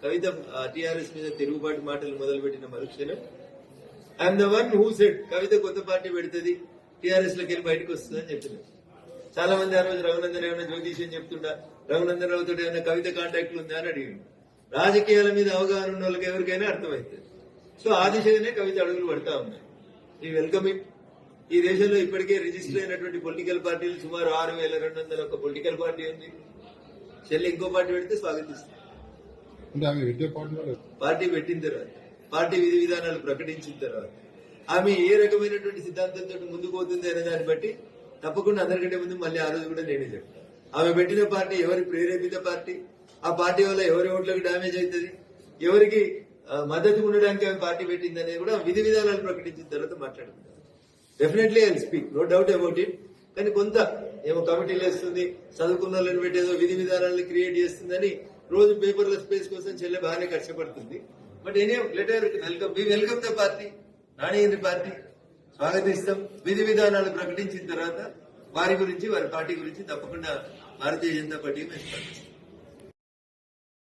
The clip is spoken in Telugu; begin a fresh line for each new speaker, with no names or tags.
కవిత టీఆర్ఎస్ మీద తిరుగుబాటు మాటలు మొదలుపెట్టిన మరుక్షణం I'm the one who said Kavitha కొత్త పార్టీ పెడుతుంది, టీఆర్ఎస్ లోకి వెళ్ళి బయటకు వస్తుంది అని చెప్పినారు. చాలా మంది ఆ రోజు రఘునందన్ ఏమైనా జ్యోతిష్ అని చెప్తుండా, రఘునందన్ రావుతో ఏమైనా కవిత కాంటాక్ట్లు ఉందా అని అడిగింది. రాజకీయాల మీద అవగాహన ఉన్న వాళ్ళకి ఎవరికైనా అర్థమవుతుంది. సో ఆ దిశగానే కవిత అడుగులు పడతా ఉన్నాయి. ఈ వెల్కమ్ ఇట్. ఈ దేశంలో ఇప్పటికే రిజిస్టర్ అయినటువంటి పొలిటికల్ పార్టీలు సుమారు 6,200 ఒక పొలిటికల్ పార్టీ ఉంది. చెల్లి ఇంకో పార్టీ పెడితే స్వాగతిస్తుంది. పార్టీ పెట్టిన తర్వాత, పార్టీ విధి విధానాలు ప్రకటించిన తర్వాత ఆమె ఏ రకమైనటువంటి సిద్ధాంతంతో ముందుకు పోతుంది అనే దాన్ని బట్టి తప్పకుండా అందరికంటే ముందు మళ్ళీ ఆ రోజు కూడా నేనే చెప్తాను. ఆమె పెట్టిన పార్టీ ఎవరి ప్రేరేపిత పార్టీ, ఆ పార్టీ వల్ల ఎవరి ఓట్లకు డ్యామేజ్ అవుతుంది, ఎవరికి మద్దతు ఉండడానికి ఆమె పార్టీ పెట్టింది అనేది కూడా విధి విధానాలు ప్రకటించిన తర్వాత మాట్లాడుకుంటాం. Definitely I speak, no doubt about it. కానీ కొంత ఏమో కమిటీలు వేస్తుంది, చదువుకున్న వాళ్ళని పెట్టేదో విధి విధానాలను క్రియేట్ చేస్తుందని రోజు పేపర్ల స్పేస్ కోసం చెల్లె బాగానే కష్టపడుతుంది. But any letter welcome, we welcome the party, నాణ్యని పార్టీ స్వాగతిస్తాం. విధి విధానాలు ప్రకటించిన తర్వాత వారి గురించి, వారి పార్టీ గురించి తప్పకుండా భారతీయ జనతా పార్టీ మేము స్వాగతిస్తాం.